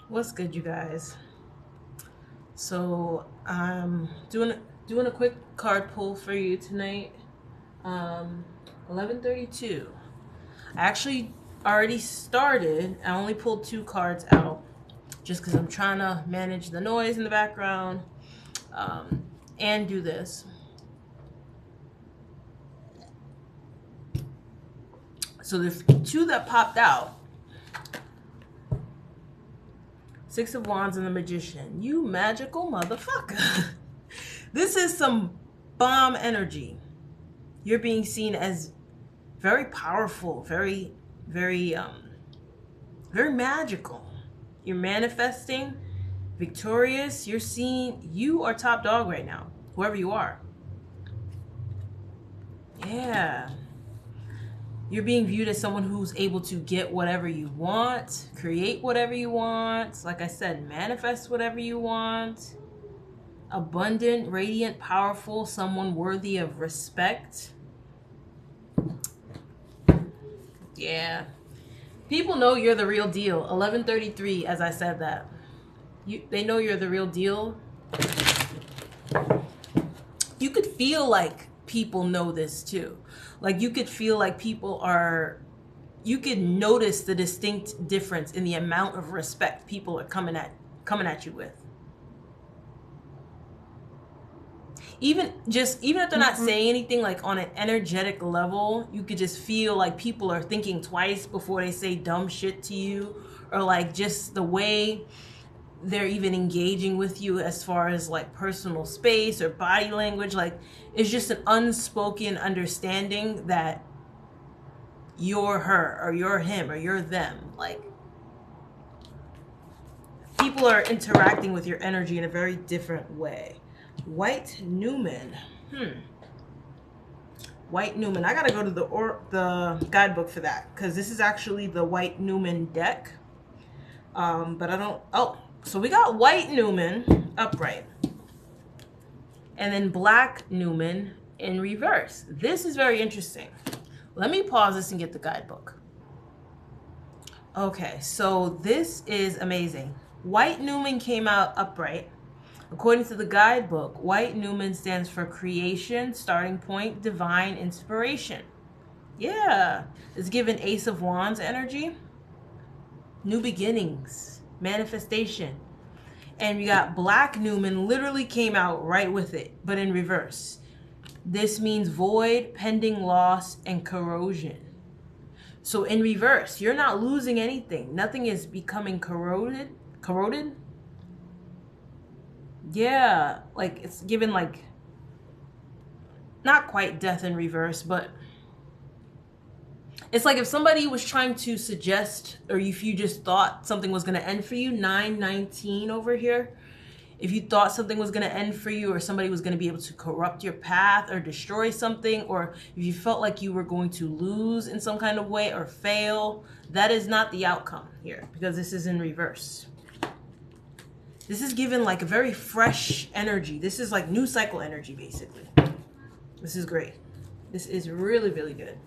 What's good, you guys? So I'm doing a quick card pull for you tonight. 11:32. I actually already started. I only pulled two cards out just because I'm trying to manage the noise in the background um, and do this. So the two that popped out. Six of Wands and the Magician. You magical motherfucker. This is some bomb energy. You're being seen as very powerful, very magical. You're manifesting, victorious. You're seeing you are top dog right now, whoever you are. Yeah. You're being viewed as someone who's able to get whatever you want, create whatever you want. Like I said, manifest whatever you want. Abundant, radiant, powerful, someone worthy of respect. Yeah. People know you're the real deal. 11:33 as I said that. They know you're the real deal. You could feel like people know this too. Like you could feel like you could notice the distinct difference in the amount of respect people are coming at you with. Even if they're not saying anything, like on an energetic level, you could just feel like people are thinking twice before they say dumb shit to you, or like just the way they're even engaging with you as far as like personal space or body language. Like it's just an unspoken understanding that you're her or you're him or you're them. Like people are interacting with your energy in a very different way. White Newman. White Newman. I gotta go to the guidebook for that because this is actually the White Newman deck. But I don't. Oh, so we got White Newman upright, and then Black Newman in reverse. This is very interesting. Let me pause this and get the guidebook. Okay, so this is amazing. White Newman came out upright. According to the guidebook, White Newman stands for creation, starting point, divine inspiration. Yeah, it's given Ace of Wands energy, new beginnings, manifestation. And we got Black Newman literally came out right with it, but in reverse. This means void, pending loss, and corrosion. So in reverse, you're not losing anything. Nothing is becoming corroded. Corroded? Yeah, like it's given like not quite death in reverse, but it's like if somebody was trying to suggest, or if you just thought something was going to end for you, 919 over here. If you thought something was going to end for you, or somebody was going to be able to corrupt your path or destroy something, or if you felt like you were going to lose in some kind of way or fail, that is not the outcome here because this is in reverse. This is given like a very fresh energy. This is like new cycle energy, basically. This is great. This is really, really good.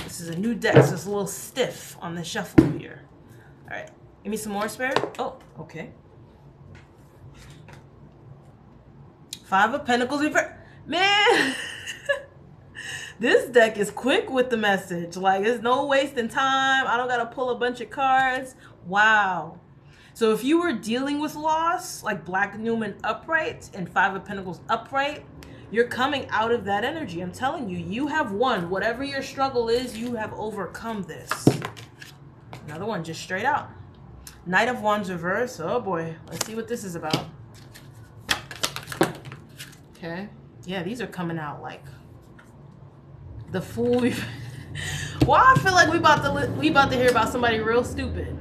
This is a new deck, so it's a little stiff on the shuffle here. All right, give me some more, Spirit. Oh, okay. Five of Pentacles reverse. Man, this deck is quick with the message. Like, there's no wasting time. I don't got to pull a bunch of cards. Wow. So if you were dealing with loss, like Black Newman upright and Five of Pentacles upright, you're coming out of that energy. I'm telling you, you have won. Whatever your struggle is, you have overcome this. Another one just straight out. Knight of Wands reverse. Oh boy. Let's see what this is about. Okay. Yeah, these are coming out like the Fool. Why I feel like we about to hear about somebody real stupid.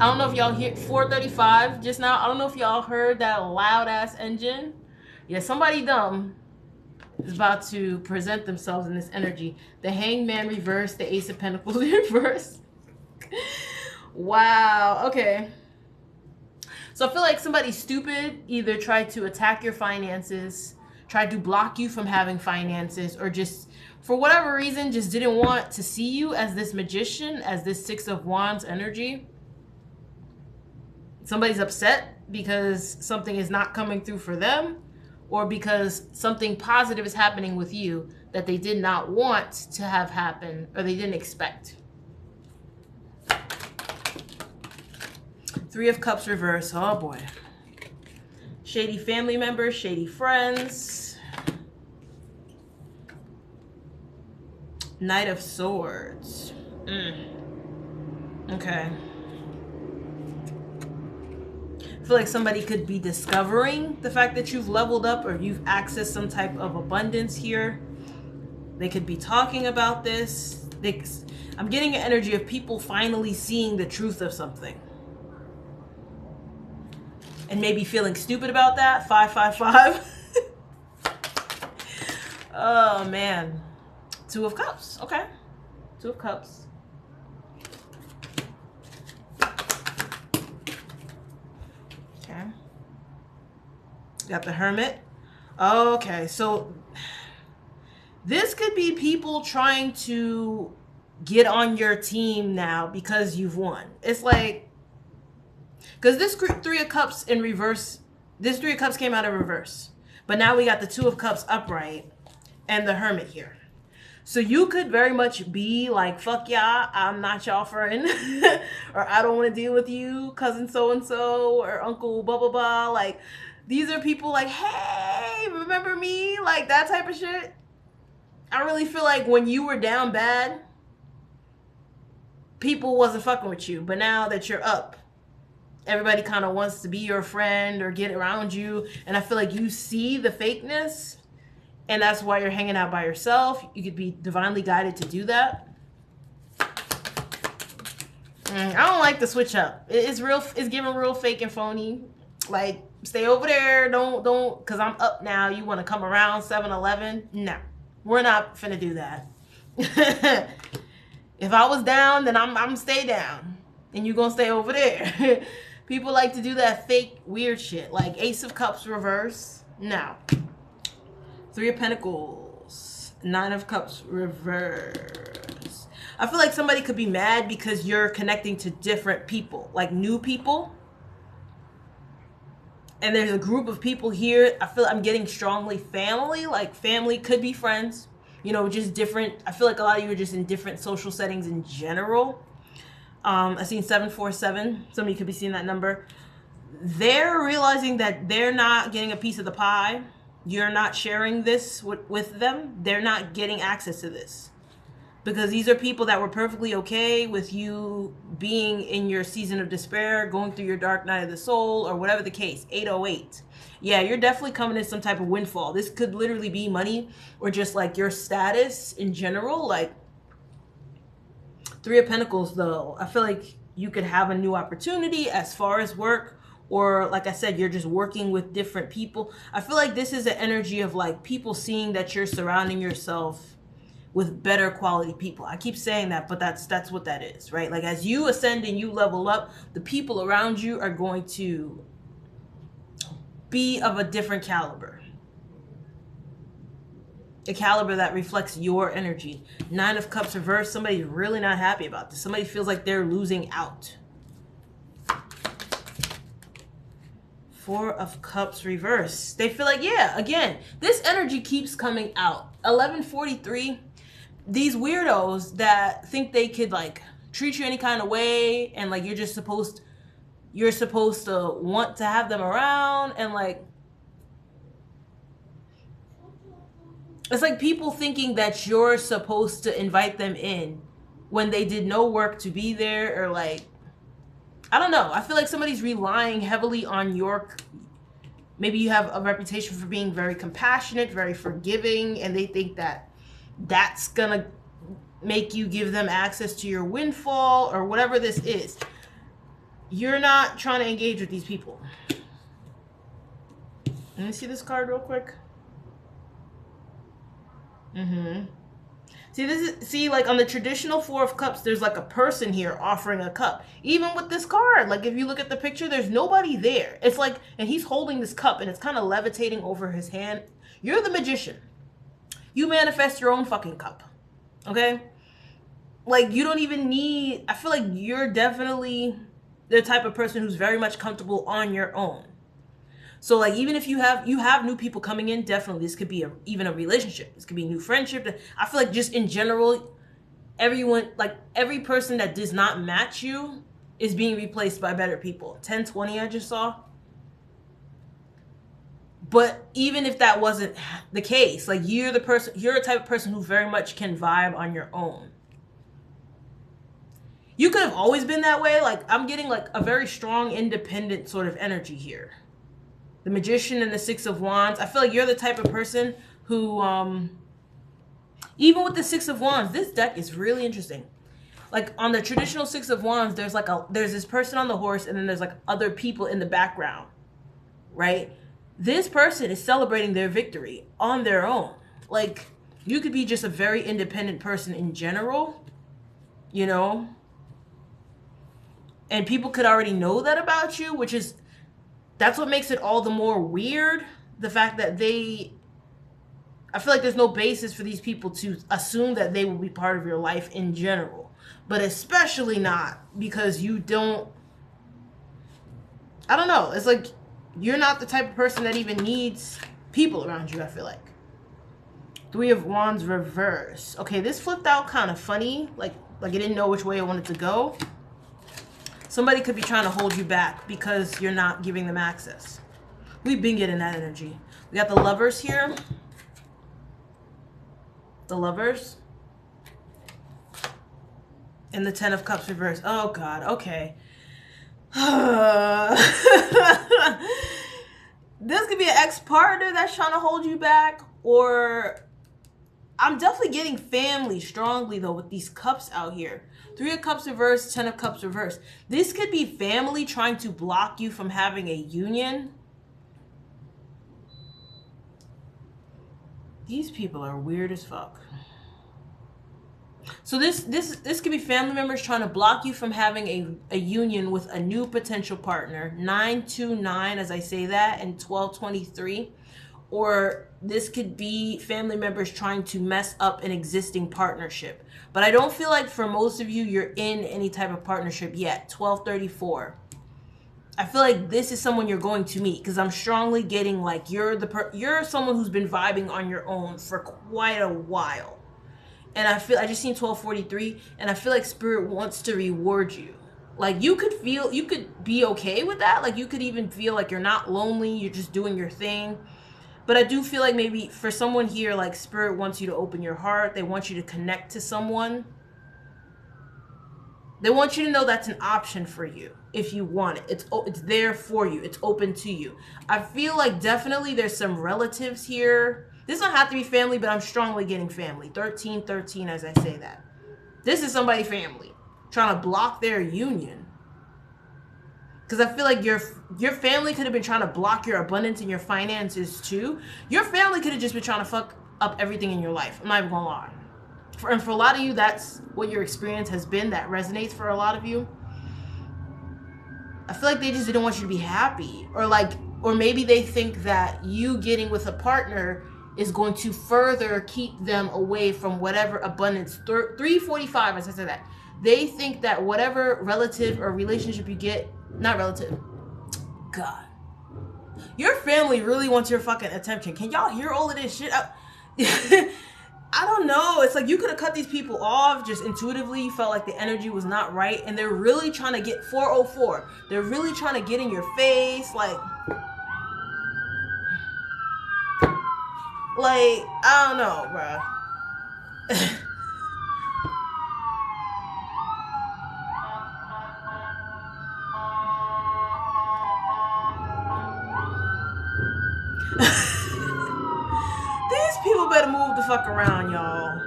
I don't know if y'all hear 435 just now. I don't know if y'all heard that loud ass engine. Yeah, somebody dumb is about to present themselves in this energy. The Hangman reverse, the Ace of Pentacles reverse. Wow. Okay. So I feel like somebody stupid either tried to attack your finances, tried to block you from having finances, or just for whatever reason just didn't want to see you as this magician, as this Six of Wands energy. Somebody's upset because something is not coming through for them, or because something positive is happening with you that they did not want to have happen, or they didn't expect. Three of Cups reverse. Oh boy. Shady family members, shady friends. Knight of Swords. Okay. I feel like somebody could be discovering the fact that you've leveled up, or you've accessed some type of abundance here. They could be talking about this. I'm getting an energy of people finally seeing the truth of something. And maybe feeling stupid about that. 555. Oh, man. Two of Cups. Okay. Two of Cups. Okay. Got the Hermit. Okay, so this could be people trying to get on your team now because you've won. It's like, because this Three of Cups in reverse, this Three of Cups came out in reverse. But now we got the Two of Cups upright and the Hermit here. So you could very much be like, fuck y'all, I'm not y'all friend. Or I don't want to deal with you, cousin so-and-so, or uncle blah, blah, blah. Like, these are people like, hey, remember me? Like, that type of shit. I really feel like when you were down bad, people wasn't fucking with you. But now that you're up, everybody kind of wants to be your friend or get around you. And I feel like you see the fakeness. And that's why you're hanging out by yourself. You could be divinely guided to do that. I don't like the switch up. It's real. It's giving real fake and phony. Like, stay over there. Don't, because I'm up now. You want to come around 7-Eleven? No, we're not finna do that. If I was down, then I'm stay down. And you gonna stay over there. People like to do that fake weird shit. Like Ace of Cups reverse. No. Three of Pentacles, Nine of Cups reverse. I feel like somebody could be mad because you're connecting to different people, like new people. And there's a group of people here. I feel I'm getting strongly family, like family could be friends, you know, just different. I feel like a lot of you are just in different social settings in general. I've seen 747. Somebody could be seeing that number. They're realizing that they're not getting a piece of the pie. You're not sharing this with them. They're not getting access to this. Because these are people that were perfectly okay with you being in your season of despair, going through your dark night of the soul, or whatever the case. 808. Yeah, you're definitely coming in some type of windfall. This could literally be money, or just like your status in general. Like Three of Pentacles, though. I feel like you could have a new opportunity as far as work. Or like I said, you're just working with different people. I feel like this is an energy of like people seeing that you're surrounding yourself with better quality people. I keep saying that, but that's what that is, right? Like as you ascend and you level up, the people around you are going to be of a different caliber. A caliber that reflects your energy. Nine of Cups reverse. Somebody's really not happy about this. Somebody feels like they're losing out. Four of Cups reverse. They feel like, yeah, again, this energy keeps coming out. 1143, these weirdos that think they could like treat you any kind of way, and like you're supposed to want to have them around, and like it's like people thinking that you're supposed to invite them in when they did no work to be there, or like, I don't know. I feel like somebody's relying heavily on your, maybe you have a reputation for being very compassionate, very forgiving, and they think that that's gonna make you give them access to your windfall or whatever this is. You're not trying to engage with these people. Let me see this card real quick. See, like on the traditional Four of Cups, there's like a person here offering a cup. Even with this card, like if you look at the picture, there's nobody there. It's like, and he's holding this cup and it's kind of levitating over his hand. You're the magician. You manifest your own fucking cup. Okay? Like you don't even need, I feel like you're definitely the type of person who's very much comfortable on your own. So like even if you have new people coming in, definitely this could be even a relationship. This could be a new friendship. I feel like just in general, everyone, like every person that does not match you is being replaced by better people. 1020 I just saw. But even if that wasn't the case, like you're a type of person who very much can vibe on your own. You could have always been that way. Like I'm getting like a very strong independent sort of energy here. The Magician and the Six of Wands. I feel like you're the type of person who, even with the Six of Wands, this deck is really interesting. Like on the traditional Six of Wands, there's this person on the horse and then there's like other people in the background, right? This person is celebrating their victory on their own. Like you could be just a very independent person in general, you know? And people could already know that about you, that's what makes it all the more weird. The fact that I feel like there's no basis for these people to assume that they will be part of your life in general. But especially not because I don't know. It's like you're not the type of person that even needs people around you, I feel like. Three of Wands reverse. Okay, this flipped out kind of funny. Like it didn't know which way it wanted to go. Somebody could be trying to hold you back because you're not giving them access. We've been getting that energy. We got the Lovers here. The Lovers. And the Ten of Cups reverse. Oh, God. Okay. This could be an ex-partner that's trying to hold you back. Or I'm definitely getting family strongly, though, with these cups out here. Three of Cups reverse, Ten of Cups reverse. This could be family trying to block you from having a union. These people are weird as fuck. So this could be family members trying to block you from having a union with a new potential partner. 929 as I say that, and 1223. Or this could be family members trying to mess up an existing partnership. But I don't feel like for most of you, you're in any type of partnership yet. 1234. I feel like this is someone you're going to meet because I'm strongly getting like you're someone who's been vibing on your own for quite a while. And I just seen 1243 and I feel like Spirit wants to reward you. Like you could be okay with that. Like you could even feel like you're not lonely. You're just doing your thing. But I do feel like maybe for someone here, like Spirit wants you to open your heart. They want you to connect to someone. They want you to know that's an option for you if you want it. It's there for you. It's open to you. I feel like definitely there's some relatives here. This don't have to be family, but I'm strongly getting family. 1313 as I say that. This is somebody family trying to block their union. Because I feel like your family could have been trying to block your abundance and your finances too. Your family could have just been trying to fuck up everything in your life. I'm not even gonna lie. And for a lot of you, that's what your experience has been. That resonates for a lot of you. I feel like they just didn't want you to be happy. Or maybe they think that you getting with a partner is going to further keep them away from whatever abundance. 345, as I said that. They think that whatever relative or relationship you get, not relative. God. Your family really wants your fucking attention. Can y'all hear all of this shit? I don't know. It's like you could have cut these people off just intuitively. You felt like the energy was not right. And they're really trying to get 404. They're really trying to get in your face. Like, I don't know, bruh. These people better move the fuck around, y'all.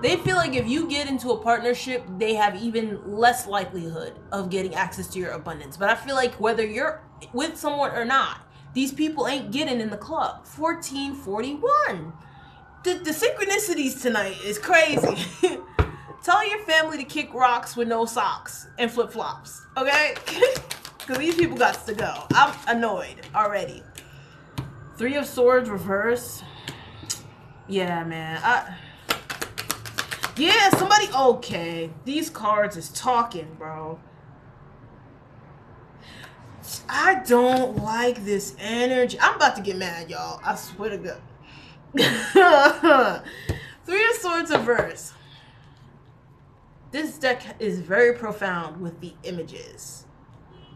They feel like if you get into a partnership, they have even less likelihood of getting access to your abundance. But I feel like whether you're with someone or not, these people ain't getting in the club. 1441. The synchronicities tonight is crazy. Tell your family to kick rocks with no socks and flip-flops, okay? Because these people got to go. I'm annoyed already. Three of Swords reverse. Yeah, man. Yeah, somebody... Okay. These cards is talking, bro. I don't like this energy. I'm about to get mad, y'all. I swear to God. Three of Swords reverse. This deck is very profound with the images.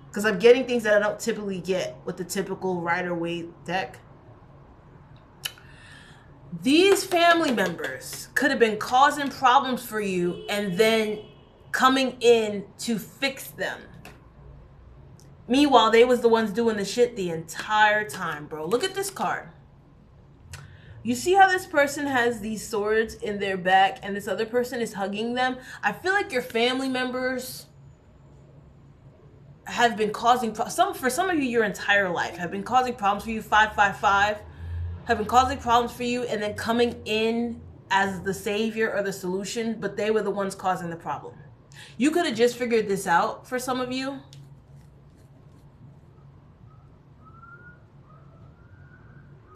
Because I'm getting things that I don't typically get with the typical Rider-Waite deck. These family members could have been causing problems for you and then coming in to fix them. Meanwhile, they was the ones doing the shit the entire time, bro. Look at this card. You see how this person has these swords in their back and this other person is hugging them? I feel like your family members have been causing for some of you your entire life have been causing problems for you. 555 have been causing problems for you and then coming in as the savior or the solution, but they were the ones causing the problem. You could have just figured this out for some of you.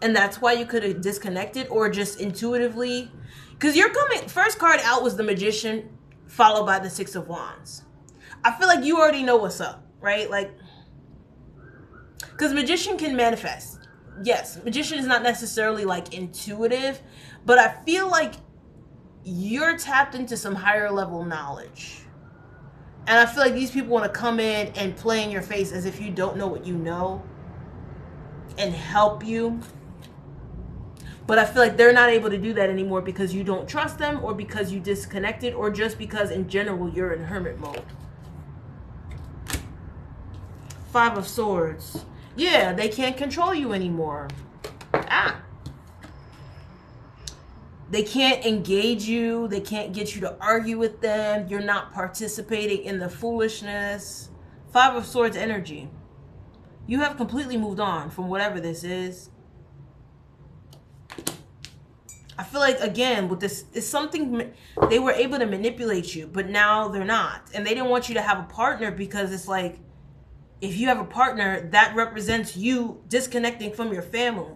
And that's why you could have disconnected or just intuitively. Because you're coming, first card out was the Magician, followed by the Six of Wands. I feel like you already know what's up, right? Like, because Magician can manifest. Yes, Magician is not necessarily like intuitive, but I feel like you're tapped into some higher level knowledge. And I feel like these people want to come in and play in your face as if you don't know what you know and help you. But I feel like they're not able to do that anymore because you don't trust them or because you disconnected or just because in general you're in hermit mode. Five of Swords. Yeah, they can't control you anymore. They can't engage you. They can't get you to argue with them. You're not participating in the foolishness. Five of Swords energy. You have completely moved on from whatever this is. I feel like, again, with this, it's something, they were able to manipulate you, but now they're not. And they didn't want you to have a partner because it's like, if you have a partner, that represents you disconnecting from your family.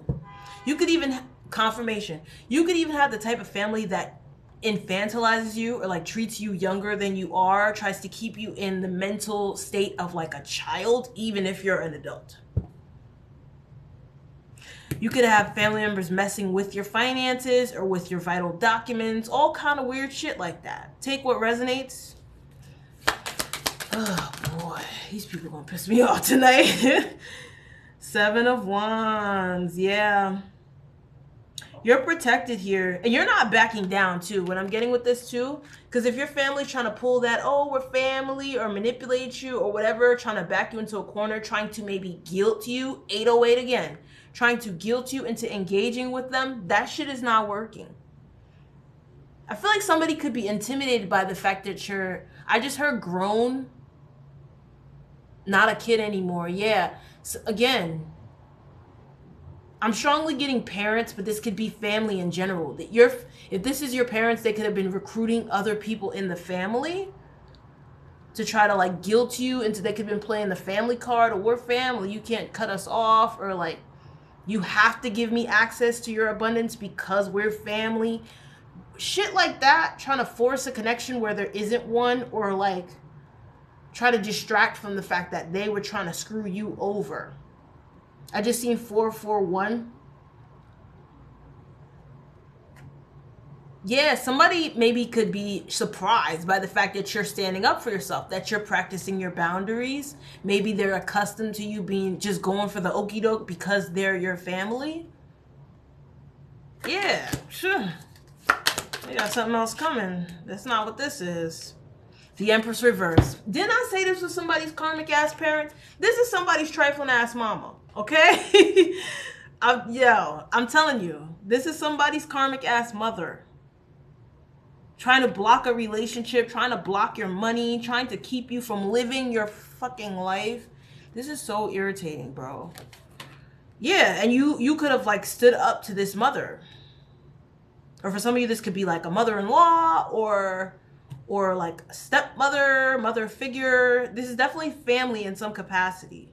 You could even, confirmation, you could even have the type of family that infantilizes you or like treats you younger than you are, tries to keep you in the mental state of like a child, even if you're an adult. You could have family members messing with your finances or with your vital documents, all kind of weird shit like that. Take what resonates. Oh boy, these people are gonna piss me off tonight. Seven of Wands, yeah. You're protected here, and you're not backing down too. What I'm getting with this too, because if your family's trying to pull that, oh, we're family, or manipulate you or whatever, trying to back you into a corner, trying to maybe guilt you, 808 again, trying to guilt you into engaging with them, that shit is not working. I feel like somebody could be intimidated by the fact that you're, I just heard grown, not a kid anymore. Yeah. So again, I'm strongly getting parents, but this could be family in general. That if this is your parents, they could have been recruiting other people in the family to try to like guilt you into, they could have been playing the family card, or we're family, you can't cut us off, or like, you have to give me access to your abundance because we're family. Shit like that, trying to force a connection where there isn't one, or like try to distract from the fact that they were trying to screw you over. I just seen 441. Yeah, somebody maybe could be surprised by the fact that you're standing up for yourself, that you're practicing your boundaries. Maybe they're accustomed to you being just going for the okie doke because they're your family. Yeah, sure. They got something else coming. That's not what this is. The Empress reverse. Didn't I say this was somebody's karmic ass parents? This is somebody's trifling ass mama, okay? I'm telling you, this is somebody's karmic ass mother. Trying to block a relationship, trying to block your money, trying to keep you from living your fucking life. This is so irritating, bro. Yeah, and you could have like stood up to this mother. Or for some of you, this could be like a mother-in-law or like a stepmother, mother figure. This is definitely family in some capacity.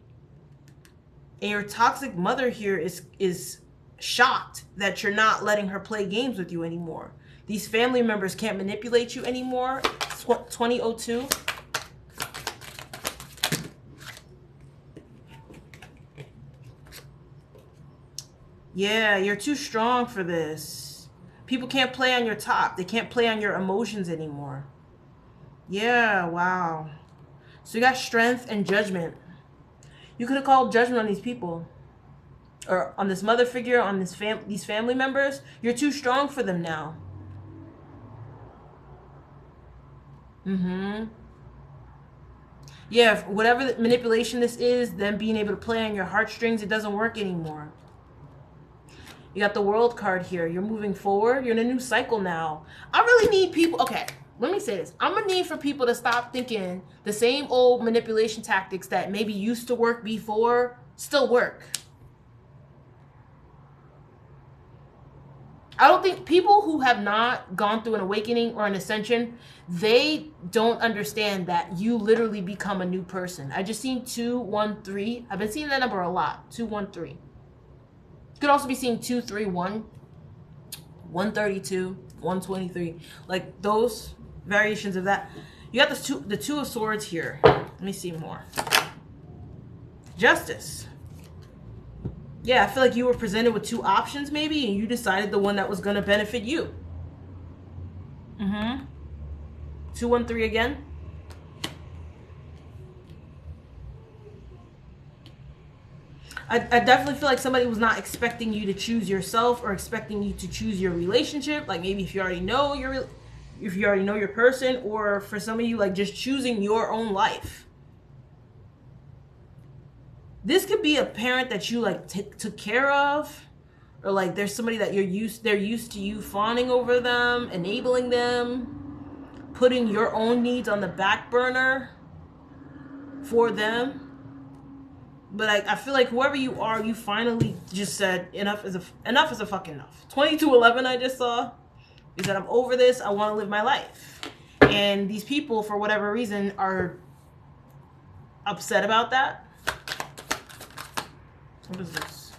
And your toxic mother here is shocked that you're not letting her play games with you anymore. These family members can't manipulate you anymore. 2002. Yeah, you're too strong for this. People can't play on your top. They can't play on your emotions anymore. Yeah, wow. So you got strength and judgment. You could have called judgment on these people. Or on this mother figure, on these family members. You're too strong for them now. Yeah, whatever the manipulation this is, them being able to play on your heartstrings, it doesn't work anymore. You got the World card here. You're moving forward. You're in a new cycle now. I really need people. Okay, let me say this. I'm going to need for people to stop thinking the same old manipulation tactics that maybe used to work before still work. I don't think people who have not gone through an awakening or an ascension, they don't understand that you literally become a new person. I just seen 213. I've been seeing that number a lot. 213. You could also be seeing 231, 132, 123. Like those variations of that. You got the two of swords here. Let me see more. Justice. Yeah, I feel like you were presented with two options maybe, and you decided the one that was going to benefit you. 213 again. I definitely feel like somebody was not expecting you to choose yourself or expecting you to choose your relationship. Like maybe if you already know your person, or for some of you, like just choosing your own life. This could be a parent that you like took care of, or like there's somebody that they're used to you fawning over them, enabling them, putting your own needs on the back burner for them. But I feel like whoever you are, you finally just said enough is a fucking enough. 2211 I just saw. You said I'm over this. I want to live my life. And these people, for whatever reason, are upset about that. What is this?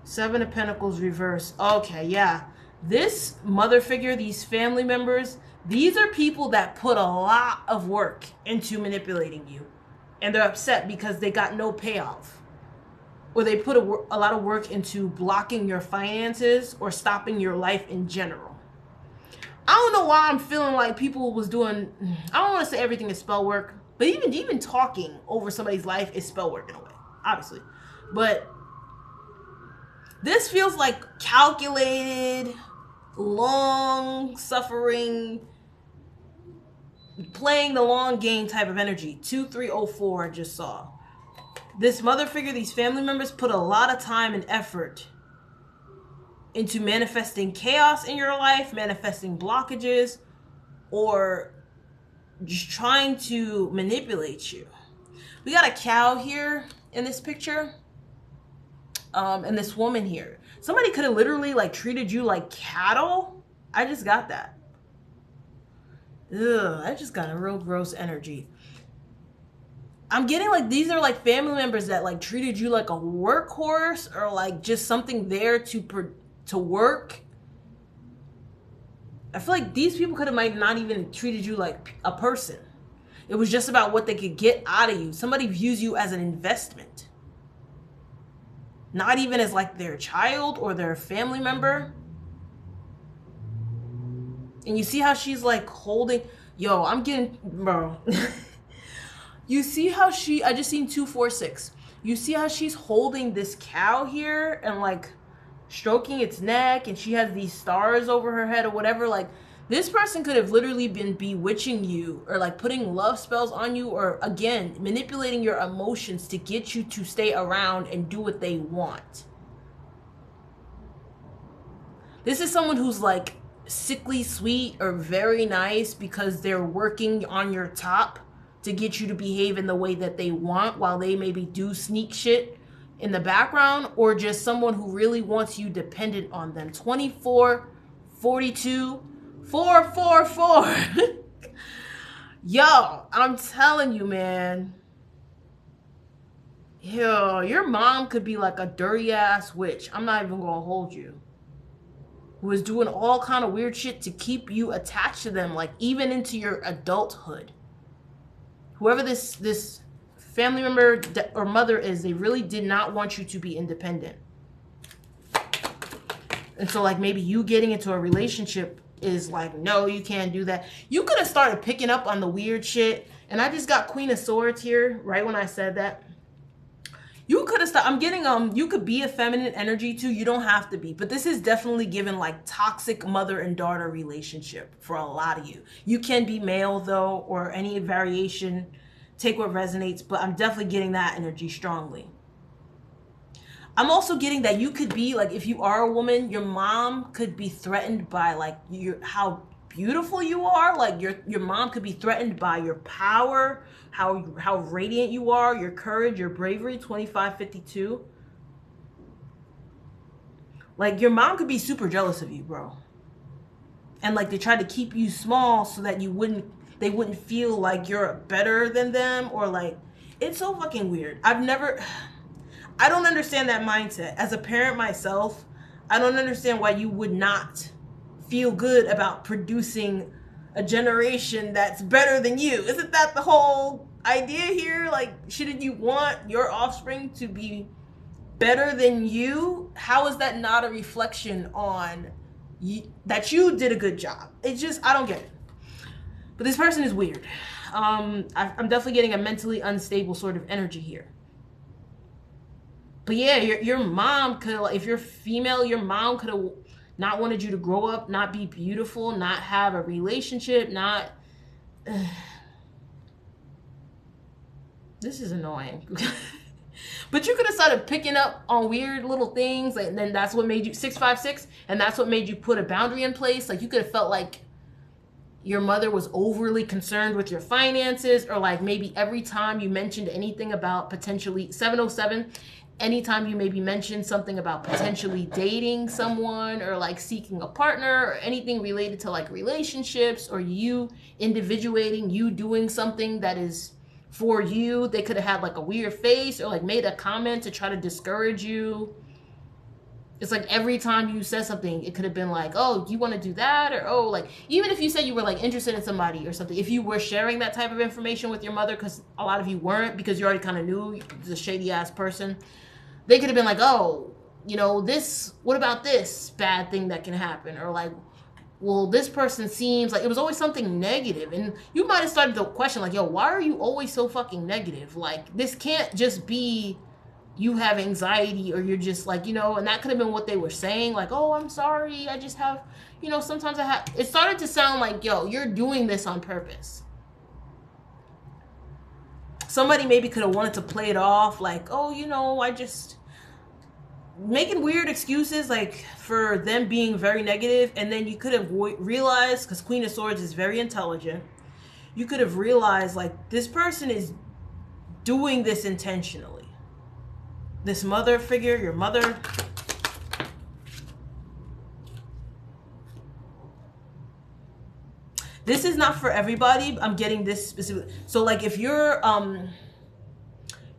7 of Pentacles reverse. Okay, yeah. This mother figure, these family members, these are people that put a lot of work into manipulating you. And they're upset because they got no payoff. Or they put a lot of work into blocking your finances or stopping your life in general. I don't know why I'm feeling like people was doing, I don't want to say everything is spell work, but even talking over somebody's life is spell work in a way, obviously. But this feels like calculated, long suffering, playing the long game type of energy. 2304 I just saw. This mother figure, these family members put a lot of time and effort into manifesting chaos in your life, manifesting blockages, or just trying to manipulate you. We got a cow here in this picture. And this woman here. Somebody could have literally like treated you like cattle. I just got that. Ugh, I just got a real gross energy. I'm getting like these are like family members that like treated you like a workhorse, or like just something there to work. I feel like these people could have might not even treated you like a person. It was just about what they could get out of you. Somebody views you as an investment. Not even as like their child or their family member. And you see how she's like holding, yo, I'm getting, bro. You see how I just seen 246. You see how she's holding this cow here and like stroking its neck, and she has these stars over her head or whatever. Like this person could have literally been bewitching you, or like putting love spells on you, or again, manipulating your emotions to get you to stay around and do what they want. This is someone who's like sickly sweet or very nice because they're working on your top to get you to behave in the way that they want, while they maybe do sneak shit in the background, or just someone who really wants you dependent on them. 24, 42, 444. Yo, I'm telling you, man. Yo, your mom could be like a dirty ass witch. I'm not even gonna hold you. Who is doing all kind of weird shit to keep you attached to them, like even into your adulthood. Whoever this family member or mother is, they really did not want you to be independent. And so like maybe you getting into a relationship is like, no, you can't do that. You could have started picking up on the weird shit. And I just got Queen of Swords here right when I said that. You could have started, I'm getting, you could be a feminine energy too. You don't have to be, but this is definitely given like toxic mother and daughter relationship for a lot of you. You can be male though, or any variation, take what resonates, but I'm definitely getting that energy strongly. I'm also getting that you could be like, if you are a woman, your mom could be threatened by like how beautiful you are. Like your mom could be threatened by your power, how radiant you are, your courage, your bravery. 2552. Like your mom could be super jealous of you, bro. And like they try to keep you small so that they wouldn't feel like you're better than them, or like, it's so fucking weird. I don't understand that mindset. As a parent myself, I don't understand why you would not feel good about producing a generation that's better than you. Isn't that the whole idea here? Like, shouldn't you want your offspring to be better than you? How is that not a reflection on you, that you did a good job? It's just, I don't get it. But this person is weird. I'm definitely getting a mentally unstable sort of energy here. But yeah, your mom could, if you're female, your mom could have not wanted you to grow up, not be beautiful, not have a relationship, not... This is annoying. But you could have started picking up on weird little things, and then that's what made you 656, and that's what made you put a boundary in place. Like you could have felt like your mother was overly concerned with your finances, or like maybe every time you mentioned anything about potentially 707, anytime you maybe mentioned something about potentially dating someone or like seeking a partner or anything related to like relationships, or you individuating, you doing something that is for you, they could have had like a weird face or like made a comment to try to discourage you. It's like every time you said something, it could have been like, oh, you want to do that? Or, oh, like, even if you said you were like interested in somebody or something, if you were sharing that type of information with your mother, because a lot of you weren't, because you already kind of knew the shady ass person, they could have been like, oh, you know, this, what about this bad thing that can happen? Or like, well, this person seems like, it was always something negative. And you might have started to question like, yo, why are you always so fucking negative? Like, this can't just be you have anxiety, or you're just like, you know, and that could have been what they were saying. Like, oh, I'm sorry, I just have, you know, sometimes I have, it started to sound like, yo, you're doing this on purpose. Somebody maybe could have wanted to play it off like, oh, you know, I just making weird excuses like for them being very negative. And then you could have realized, because Queen of Swords is very intelligent, you could have realized like this person is doing this intentionally. This mother figure, your mother, this is not for everybody. I'm getting this specific. So like if you're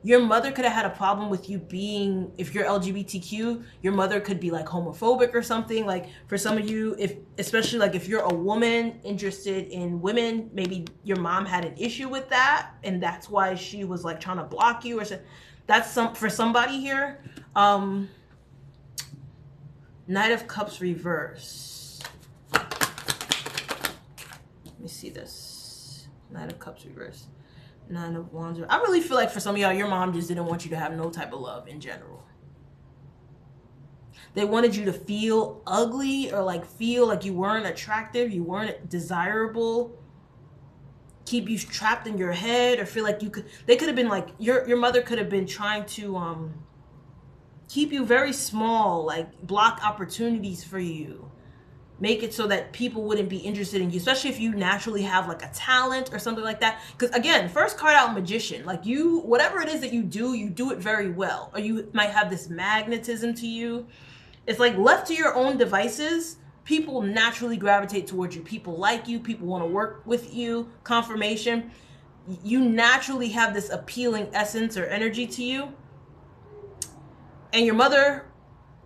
your mother could have had a problem with you being, if you're LGBTQ, your mother could be like homophobic or something. Like for some of you, if especially like if you're a woman interested in women, maybe your mom had an issue with that, and that's why she was like trying to block you or something. That's for somebody here. Knight of Cups reverse. Let me see this. Knight of Cups reverse. Nine of Wands. I really feel like for some of y'all, your mom just didn't want you to have no type of love in general. They wanted you to feel ugly, or like feel like you weren't attractive, you weren't desirable, keep you trapped in your head, or feel like you could, they could have been like, your mother could have been trying to keep you very small, like block opportunities for you. make it so that people wouldn't be interested in you, especially if you naturally have like a talent or something like that. Because again, first card out, magician. Like you, whatever it is that you do it very well. Or you might have this magnetism to you. It's like left to your own devices, people naturally gravitate towards you. People like you. People want to work with you. Confirmation. You naturally have this appealing essence or energy to you. And your mother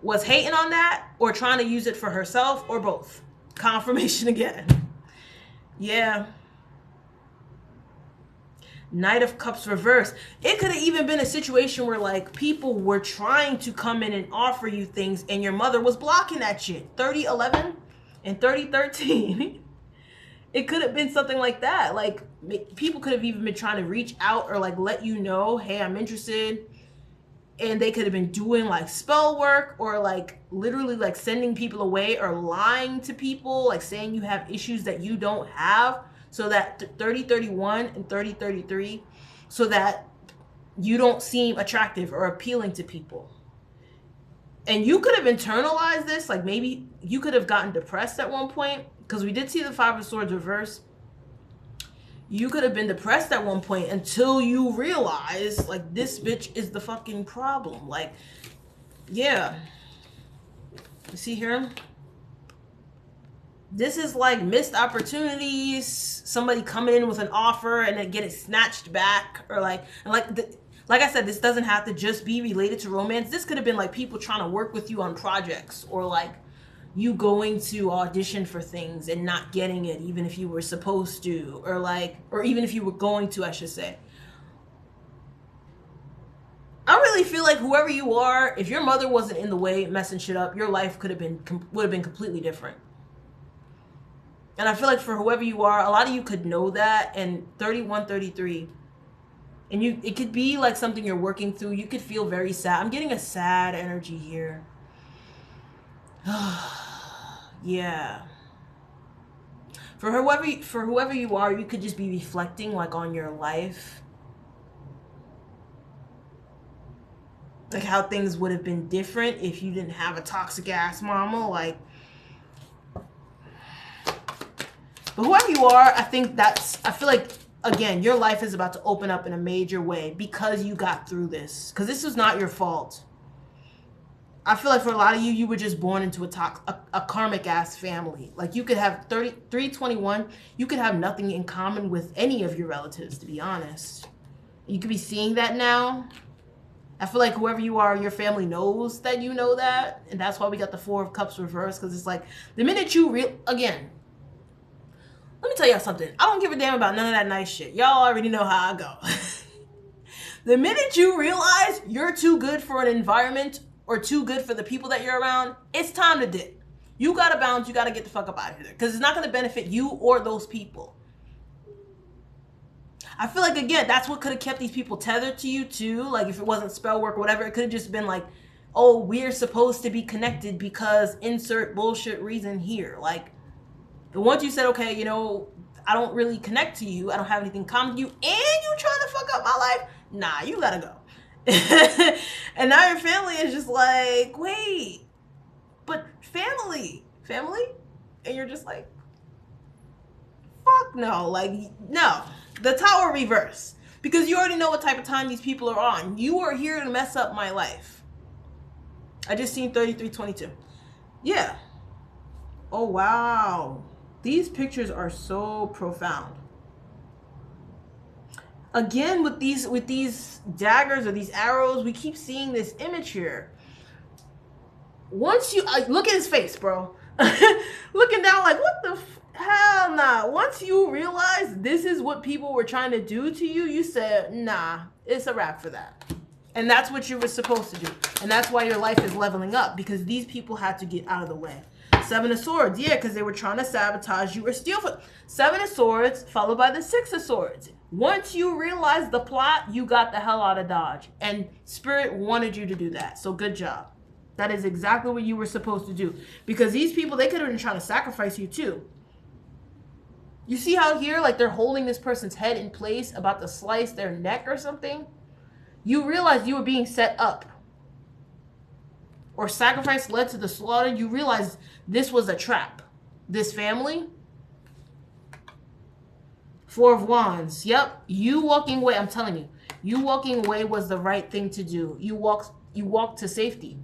was hating on that or trying to use it for herself or both. Confirmation again. Yeah. Knight of Cups reverse. It could have even been a situation where like people were trying to come in and offer you things and your mother was blocking that shit. 3011 and 3013. It could have been something like that. Like people could have even been trying to reach out or like let you know, hey, I'm interested. And they could have been doing like spell work or like literally like sending people away or lying to people, like saying you have issues that you don't have, so that 3031 and 3033, so that you don't seem attractive or appealing to people. And you could have internalized this, like maybe you could have gotten depressed at one point, because we did see the Five of Swords reverse. You could have been depressed at one point until you realize, like, this bitch is the fucking problem. Like, yeah. You see here? This is like missed opportunities. Somebody coming in with an offer and then get it snatched back. Or like, and like I said, this doesn't have to just be related to romance. This could have been like people trying to work with you on projects, or like you going to audition for things and not getting it even if you were supposed to, or like, or even if you were going to, I should say. I really feel like whoever you are, if your mother wasn't in the way messing shit up, your life would have been completely different. And I feel like for whoever you are, a lot of you could know that. And 31, 33, and it could be like something you're working through. You could feel very sad. I'm getting a sad energy here. Yeah. For whoever you are, you could just be reflecting like on your life, like how things would have been different if you didn't have a toxic ass mama. Like, but whoever you are, I feel like again, your life is about to open up in a major way because you got through this. Because this was not your fault. I feel like for a lot of you, you were just born into a karmic ass family. Like you could have 321, you could have nothing in common with any of your relatives, to be honest. You could be seeing that now. I feel like whoever you are, your family knows that you know that. And that's why we got the Four of Cups reversed. Because it's like, the minute you again, let me tell y'all something. I don't give a damn about none of that nice shit. Y'all already know how I go. The minute you realize you're too good for an environment or too good for the people that you're around, it's time to dip. You gotta bounce. You gotta get the fuck up out of here. Because it's not gonna benefit you or those people. I feel like, again, that's what could have kept these people tethered to you too. Like if it wasn't spell work or whatever, it could have just been like, oh, we're supposed to be connected because insert bullshit reason here. Like, but once you said, okay, you know, I don't really connect to you, I don't have anything common with you, and you trying to fuck up my life, nah, you gotta go. And now your family is just like, wait, but family, and you're just like, fuck no, like, no. The Tower reverse, because you already know what type of time these people are on. You are here to mess up my life. I just seen 3322. Yeah. Oh wow, these pictures are so profound. Again, with these daggers or these arrows, we keep seeing this image here. Once you look at his face, bro, looking down like, what the hell, nah. Once you realize this is what people were trying to do to you, you said, nah, it's a wrap for that. And that's what you were supposed to do. And that's why your life is leveling up, because these people had to get out of the way. Seven of Swords, yeah, because they were trying to sabotage you or steal from. Seven of Swords followed by the Six of Swords. Once you realize the plot, you got the hell out of Dodge. And Spirit wanted you to do that. So good job. That is exactly what you were supposed to do. Because these people, they could have been trying to sacrifice you too. You see how here, like they're holding this person's head in place, about to slice their neck or something? You realize you were being set up. Or sacrifice led to the slaughter. You realize this was a trap. this family. Four of Wands. Yep. You walking away, I'm telling you, you walking away was the right thing to do. You walk to safety.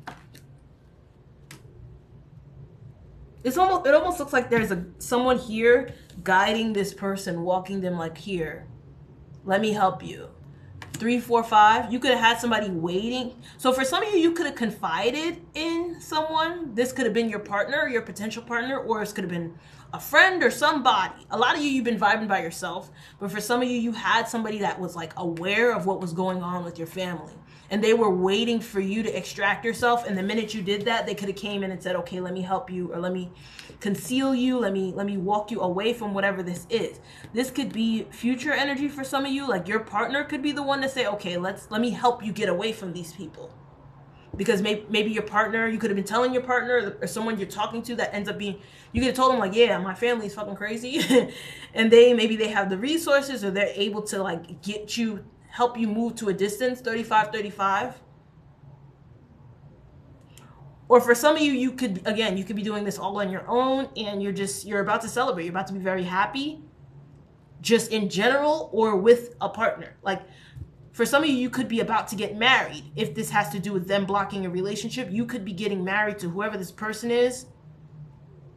It almost looks like there's someone here guiding this person, walking them like, here, let me help you. 3, 4, 5. You could have had somebody waiting. So for some of you, you could have confided in someone. This could have been your partner, your potential partner, or it could have been a friend or somebody. A lot of you, you've been vibing by yourself. But for some of you, you had somebody that was like aware of what was going on with your family. And they were waiting for you to extract yourself. And the minute you did that, they could have came in and said, okay, let me help you, or let me conceal you. Let me walk you away from whatever this is. This could be future energy for some of you. Like your partner could be the one to say, okay, let me help you get away from these people. Because maybe your partner, you could have been telling your partner or someone you're talking to that ends up being, you could have told them like, yeah, my family's fucking crazy. And maybe they have the resources, or they're able to like help you move to a distance. 35, 35. Or for some of you, you could be doing this all on your own, and you're about to celebrate. You're about to be very happy, just in general, or with a partner. Like for some of you, you could be about to get married. If this has to do with them blocking a relationship, you could be getting married to whoever this person is,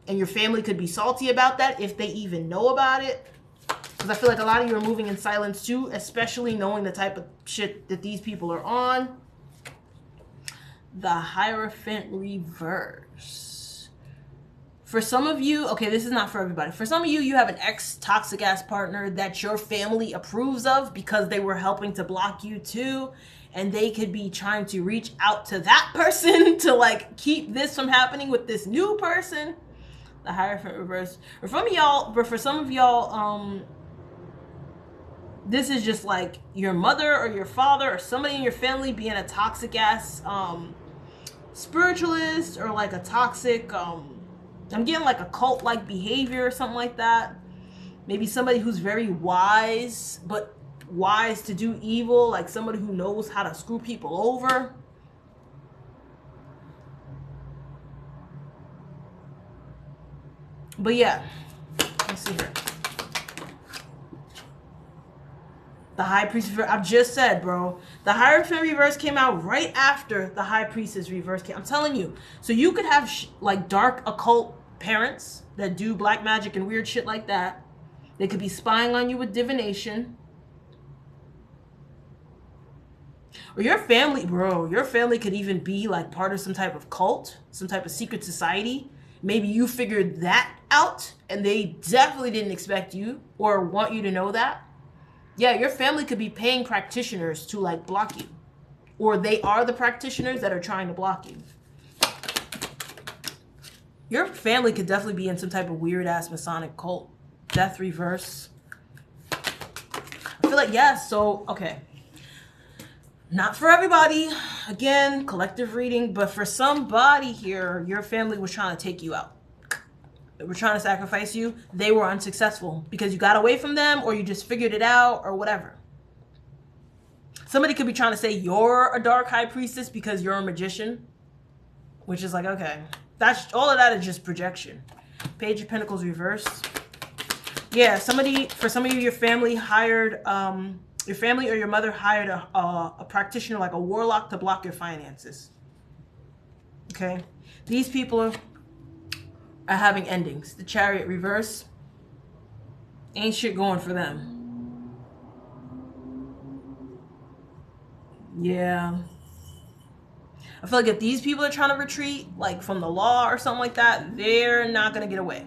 and your family could be salty about that if they even know about it. Because I feel like a lot of you are moving in silence too, especially knowing the type of shit that these people are on. The Hierophant reverse. For some of you, okay, this is not for everybody. For some of you, you have an ex-toxic ass partner that your family approves of because they were helping to block you too. And they could be trying to reach out to that person to like keep this from happening with this new person. The Hierophant reverse. Or for some of y'all, this is just like your mother or your father or somebody in your family being a toxic ass spiritualist, or like a toxic I'm getting like a cult like behavior or something like that. Maybe somebody who's very wise, but wise to do evil, like somebody who knows how to screw people over. But yeah, let's see here. The High Priestess reverse. I just said, bro, the Hierophant reverse came out right after the High Priestess reverse came. I'm telling you. So you could have like dark occult parents that do black magic and weird shit like that. They could be spying on you with divination. Or your family, bro, your family could even be like part of some type of cult, some type of secret society. Maybe you figured that out and they definitely didn't expect you or want you to know that. Yeah, your family could be paying practitioners to like block you. Or they are the practitioners that are trying to block you. Your family could definitely be in some type of weird ass Masonic cult. Death reverse. I feel like, yeah, so, okay. Not for everybody. Again, collective reading. But for somebody here, your family was trying to take you out. They were trying to sacrifice you. They were unsuccessful because you got away from them, or you just figured it out, or whatever. Somebody could be trying to say you're a dark high priestess because you're a magician, which is like, okay, that's all of that is just projection. Page of Pentacles reverse. Yeah, for some of you, your family hired, your family or your mother hired a practitioner, like a warlock, to block your finances. Okay, these people are having endings. The Chariot reverse. Ain't shit going for them. Yeah. I feel like if these people are trying to retreat, like from the law or something like that, they're not going to get away.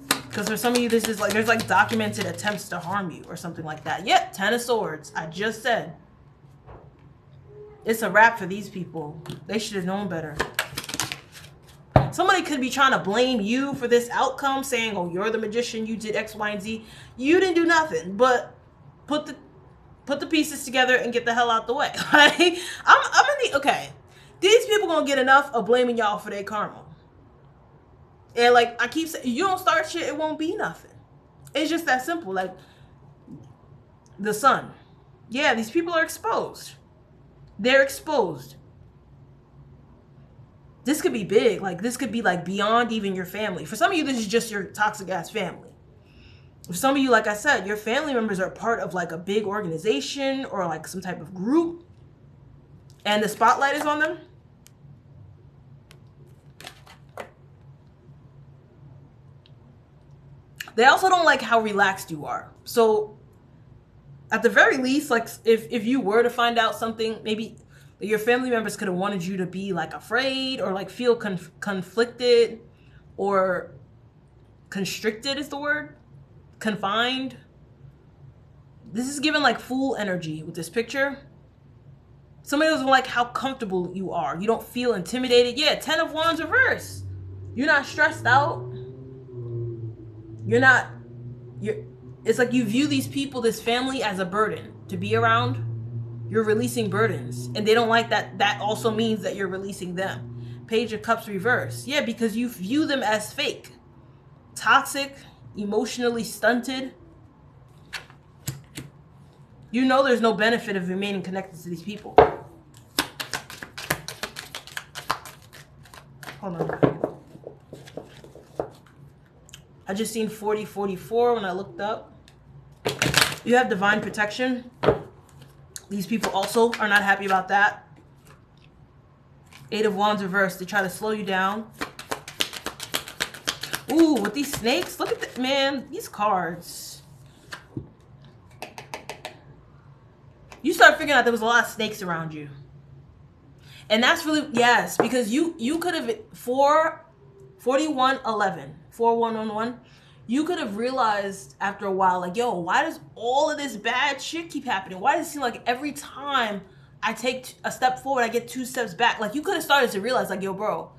Because for some of you, this is like, there's like documented attempts to harm you or something like that. Yep, 10 of Swords. I just said. It's a wrap for these people. They should have known better. Somebody could be trying to blame you for this outcome, saying, oh, you're the magician, you did X, Y, and Z. You didn't do nothing, but put the pieces together and get the hell out the way. Like, okay. These people gonna get enough of blaming y'all for their karma. And like I keep saying, you don't start shit, it won't be nothing. It's just that simple. Like the sun. Yeah, these people are exposed. They're exposed. This could be big. Like, this could be like beyond even your family. For some of you, this is just your toxic ass family. For some of you, like I said, your family members are part of like a big organization or like some type of group, and the spotlight is on them. They also don't like how relaxed you are. So at the very least, like if you were to find out something, maybe your family members could have wanted you to be like afraid or like feel conflicted or constricted is the word, confined. This is given like full energy with this picture. Somebody doesn't like how comfortable you are. You don't feel intimidated. Yeah, 10 of Wands reverse. You're not stressed out. It's like you view these people, this family, as a burden to be around. You're releasing burdens, and they don't like that. That also means that you're releasing them. Page of Cups reverse. Yeah, because you view them as fake, toxic, emotionally stunted. You know there's no benefit of remaining connected to these people. Hold on. I just seen 4044 when I looked up. You have divine protection. These people also are not happy about that. 8 of Wands reversed. They try to slow you down. Ooh, with these snakes. Look at that, man. These cards. You start figuring out there was a lot of snakes around you. And that's really, yes, because you could have, 4111, 4111, you could have realized after a while, like, yo, why does all of this bad shit keep happening? Why does it seem like every time I take a step forward, I get 2 steps back? Like, you could have started to realize, like, yo, bro,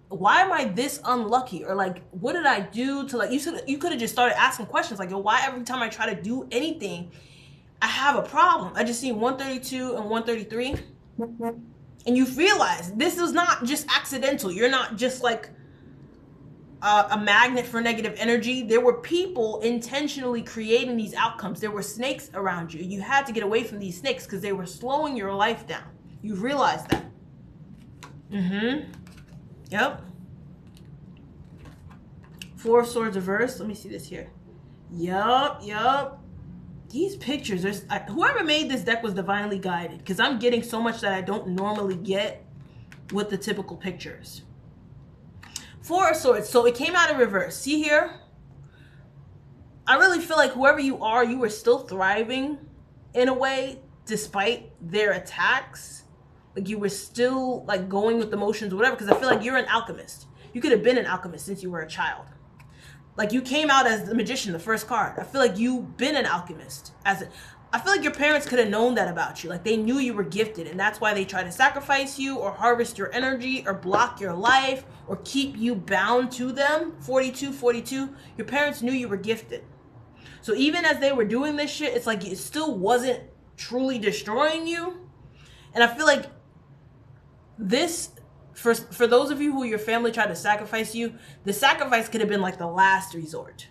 why am I this unlucky? Or like, what did I do to, like, you could have just started asking questions like, yo, why every time I try to do anything, I have a problem? I just seen 132 and 133. And you realize this is not just accidental. You're not just like a magnet for negative energy. There were people intentionally creating these outcomes. There were snakes around you. You had to get away from these snakes because they were slowing your life down. You realize that. Yep. 4 of Swords reversed. Let me see this here. Yup. These pictures, whoever made this deck was divinely guided, because I'm getting so much that I don't normally get with the typical pictures. 4 of Swords. So it came out in reverse. See here? I really feel like whoever you are, you were still thriving in a way despite their attacks. Like you were still like going with the motions or whatever, because I feel like you're an alchemist. You could have been an alchemist since you were a child. Like you came out as the magician, the first card. I feel like you've been an alchemist. I feel like your parents could have known that about you. Like they knew you were gifted, and that's why they try to sacrifice you or harvest your energy or block your life or keep you bound to them. 42. Your parents knew you were gifted. So even as they were doing this shit, it's like it still wasn't truly destroying you. And I feel like this, for those of you who your family tried to sacrifice you, the sacrifice could have been like the last resort.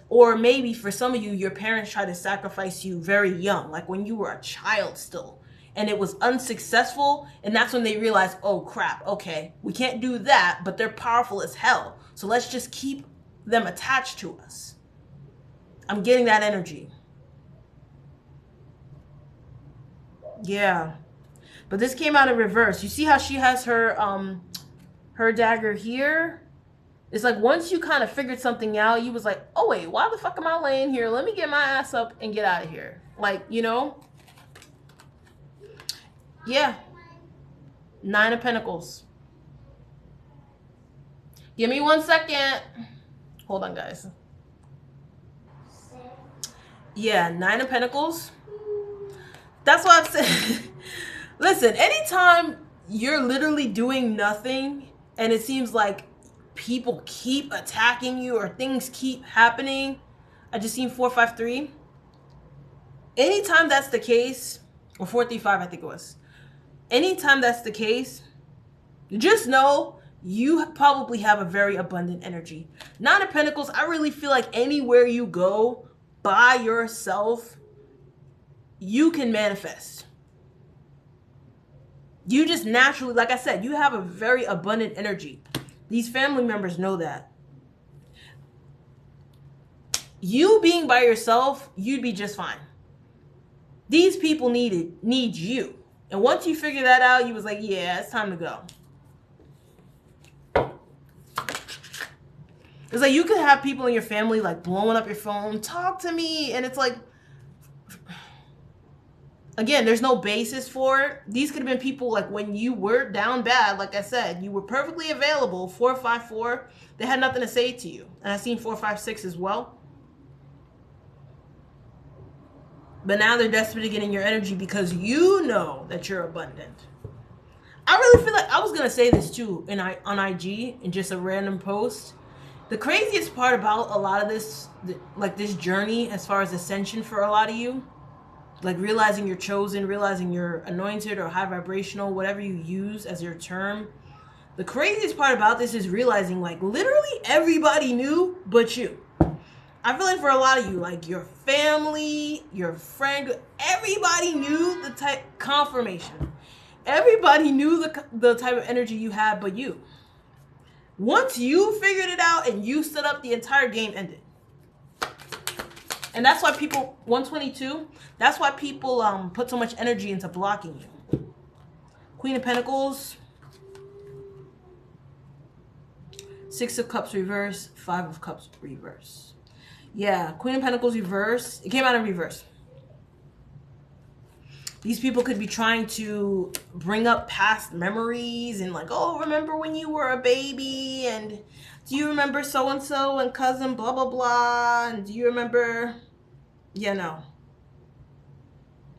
Or maybe for some of you, your parents tried to sacrifice you very young, like when you were a child still, and it was unsuccessful. And that's when they realized, oh crap, okay, we can't do that, but they're powerful as hell. So let's just keep them attached to us. I'm getting that energy. Yeah. But this came out in reverse. You see how she has her dagger here? It's like once you kind of figured something out, you was like, oh wait, why the fuck am I laying here? Let me get my ass up and get out of here. Like, you know? Yeah. 9 of Pentacles. Give me 1 second. Hold on, guys. Yeah, 9 of Pentacles. That's what I'm saying. Listen, anytime you're literally doing nothing and it seems like people keep attacking you or things keep happening. I just seen 453. Anytime that's the case, or 435, I think it was. Anytime that's the case, just know you probably have a very abundant energy. 9 of Pentacles, I really feel like anywhere you go by yourself, you can manifest. You just naturally, like I said, you have a very abundant energy. These family members know that. You being by yourself, you'd be just fine. These people need you. And once you figure that out, you was like, yeah, it's time to go. It's like you could have people in your family like blowing up your phone, talk to me, and it's like, again, there's no basis for it. These could have been people like when you were down bad, like I said, you were perfectly available, 454, they had nothing to say to you. And I've seen 456 as well. But now they're desperate to get in your energy because you know that you're abundant. I really feel like I was going to say this too on IG in just a random post. The craziest part about a lot of this, like this journey as far as ascension for a lot of you, like realizing you're chosen, realizing you're anointed or high vibrational, whatever you use as your term. The craziest part about this is realizing like literally everybody knew but you. I feel like for a lot of you, like your family, your friend, everybody knew the type confirmation. Everybody knew the type of energy you had but you. Once you figured it out and you stood up, the entire game ended. And that's why people, 122, that's why people put so much energy into blocking you. Queen of Pentacles, 6 of Cups reverse, 5 of Cups reverse. Yeah, Queen of Pentacles reverse. It came out in reverse. These people could be trying to bring up past memories and like, oh, remember when you were a baby? And do you remember so-and-so and cousin blah, blah, blah? And do you remember? Yeah, no.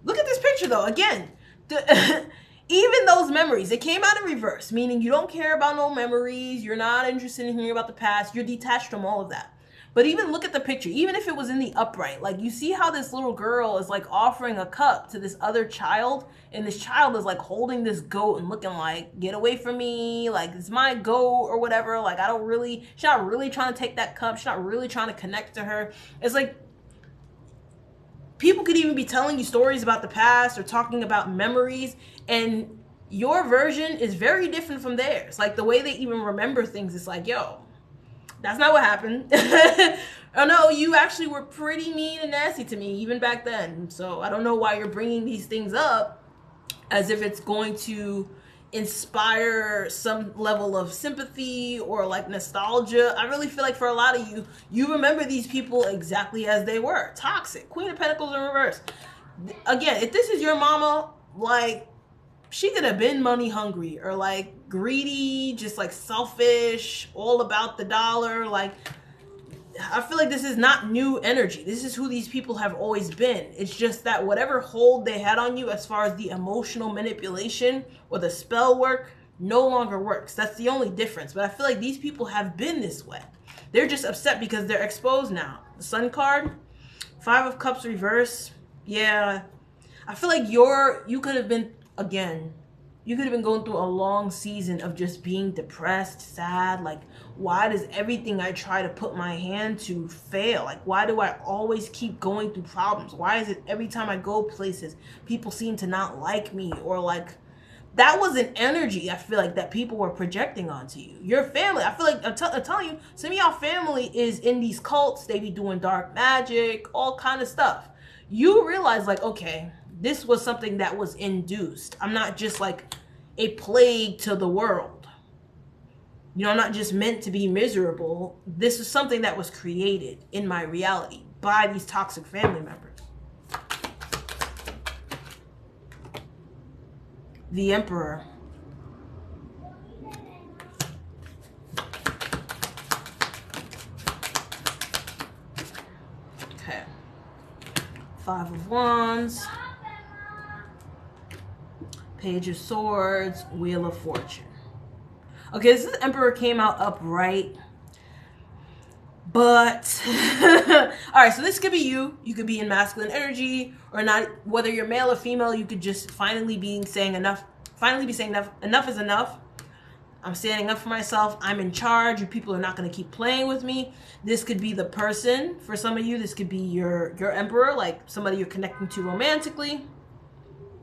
Look at this picture though. Again, even those memories, it came out in reverse, meaning you don't care about no memories. You're not interested in hearing about the past. You're detached from all of that. But even look at the picture, even if it was in the upright, like you see how this little girl is like offering a cup to this other child, and this child is like holding this goat and looking like, get away from me, like it's my goat or whatever. Like she's not really trying to take that cup. She's not really trying to connect to her. It's like people could even be telling you stories about the past or talking about memories, and your version is very different from theirs. Like the way they even remember things, it's like, yo, that's not what happened. Oh no, you actually were pretty mean and nasty to me even back then. So I don't know why you're bringing these things up as if it's going to inspire some level of sympathy or like nostalgia. I really feel like for a lot of you, you remember these people exactly as they were. Toxic. Queen of Pentacles in reverse. Again, if this is your mama, like she could have been money hungry or like greedy, just like selfish, all about the dollar. Like, I feel like this is not new energy. This is who these people have always been. It's just that whatever hold they had on you as far as the emotional manipulation or the spell work no longer works. That's the only difference. But I feel like these people have been this way. They're just upset because they're exposed now. The Sun card, 5 of Cups reverse. Yeah, I feel like you could have been, again, you could have been going through a long season of just being depressed, sad. Like, why does everything I try to put my hand to fail? Like, why do I always keep going through problems? Why is it every time I go places, people seem to not like me? Or like, that was an energy I feel like that people were projecting onto you. Your family, I feel like, I'm telling you, some of y'all family is in these cults. They be doing dark magic, all kind of stuff. You realize like, okay, this was something that was induced. I'm not just like a plague to the world. You know, I'm not just meant to be miserable. This is something that was created in my reality by these toxic family members. The Emperor. Okay. 5 of Wands. Page of Swords, Wheel of Fortune. Okay, this Emperor came out upright. But, all right, so this could be you. You could be in masculine energy or not. Whether you're male or female, you could just finally be saying enough. Finally be saying enough. Enough is enough. I'm standing up for myself. I'm in charge. You people are not going to keep playing with me. This could be the person. For some of you, this could be your Emperor, like somebody you're connecting to romantically.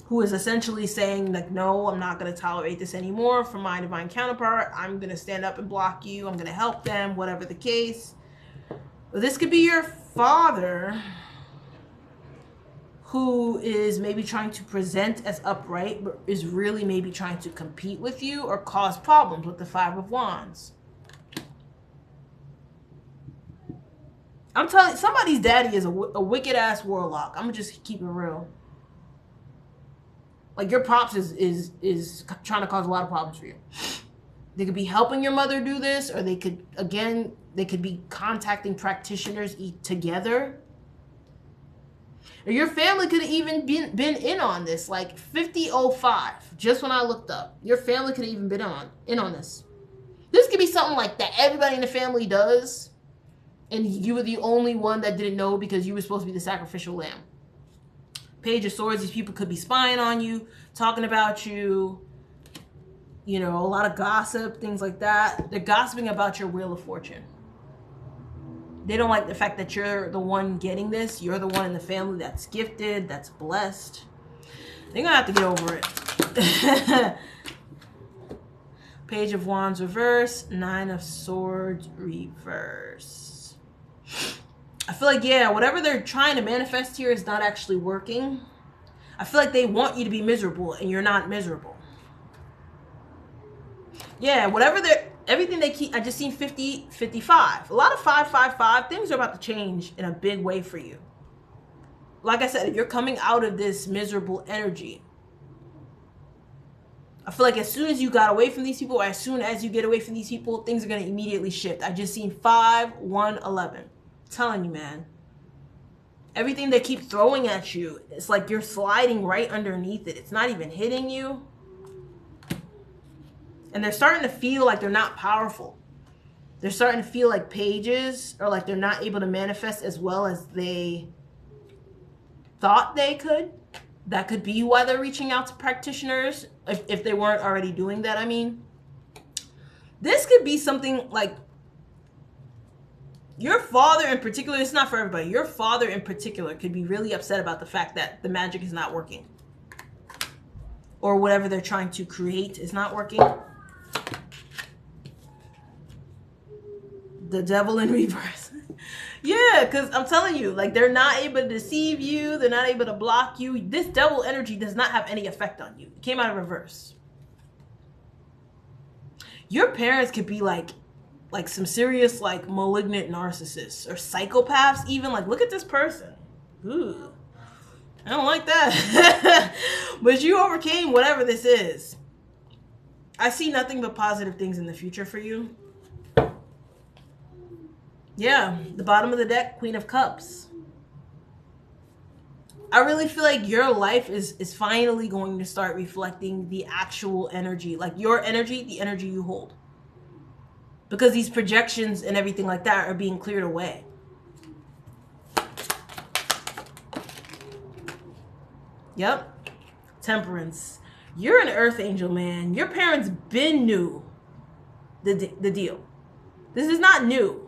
who is essentially saying, like, no, I'm not going to tolerate this anymore from my divine counterpart. I'm going to stand up and block you. I'm going to help them, whatever the case. But this could be your father who is maybe trying to present as upright, but is really maybe trying to compete with you or cause problems with the Five of Wands. I'm telling you, somebody's daddy is a wicked-ass warlock. I'm going to just keep it real. Like, your pops is trying to cause a lot of problems for you. They could be helping your mother do this, or they could, again, they could be contacting practitioners together. Or your family could have even been in on this, like 5005, just when I looked up. Your family could have even been in on this. This could be something like that everybody in the family does, and you were the only one that didn't know because you were supposed to be the sacrificial lamb. Page of Swords, these people could be spying on you, talking about you, you know, a lot of gossip, things like that. They're gossiping about your Wheel of Fortune. They don't like the fact that you're the one getting this. You're the one in the family that's gifted, that's blessed. They're going to have to get over it. Page of Wands reverse, Nine of Swords reverse. I feel like, yeah, whatever they're trying to manifest here is not actually working. I feel like they want you to be miserable and you're not miserable. Yeah, whatever they're, everything they keep, I just seen 50, 55. A lot of 555, things are about to change in a big way for you. Like I said, you're coming out of this miserable energy. I feel like as soon as you got away from these people, or as soon as you get away from these people, things are going to immediately shift. I just seen 5, 1, 11. I'm telling you, man. Everything they keep throwing at you, it's like you're sliding right underneath it. It's not even hitting you. And they're starting to feel like they're not powerful. They're starting to feel like pages, or like they're not able to manifest as well as they thought they could. That could be why they're reaching out to practitioners, if they weren't already doing that, I mean. This could be something like your father in particular, it's not for everybody. Your father in particular could be really upset about the fact that the magic is not working. Or whatever they're trying to create is not working. The Devil in reverse. Yeah, because I'm telling you, like, they're not able to deceive you. They're not able to block you. This devil energy does not have any effect on you. It came out of reverse. Your parents could be like some serious, like, malignant narcissists or psychopaths even. Like, look at this person. Ooh, I don't like that. But you overcame whatever this is. I see nothing but positive things in the future for you. Yeah, the bottom of the deck, Queen of Cups. I really feel like your life is finally going to start reflecting the actual energy. Like your energy, the energy you hold. Because these projections and everything like that are being cleared away. Yep. Temperance. You're an earth angel, man. Your parents been knew the deal. This is not new.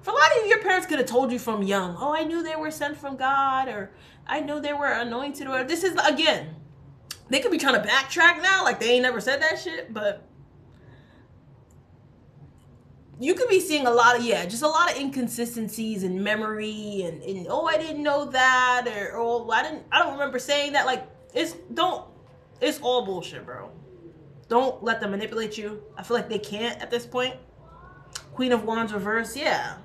For a lot of you, your parents could have told you from young, oh, I knew they were sent from God, or I knew they were anointed, or this is, again, they could be trying to backtrack now, like they ain't never said that shit, but you could be seeing a lot of, yeah, just a lot of inconsistencies in memory, and oh, I didn't know that, or oh, I don't remember saying that. Like, it's all bullshit, bro. Don't let them manipulate you. I feel like they can't at this point. Queen of Wands reverse, yeah.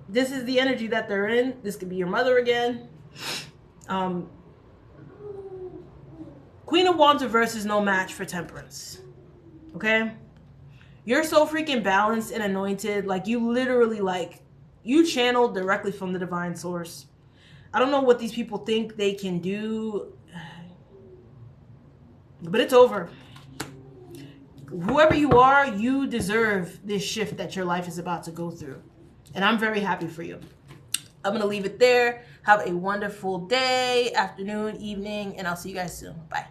This is the energy that they're in. This could be your mother again. Queen of Wands reverse is no match for Temperance. Okay? You're so freaking balanced and anointed. Like, you literally, like, you channeled directly from the divine source. I don't know what these people think they can do, but it's over. Whoever you are, you deserve this shift that your life is about to go through. And I'm very happy for you. I'm going to leave it there. Have a wonderful day, afternoon, evening, and I'll see you guys soon. Bye.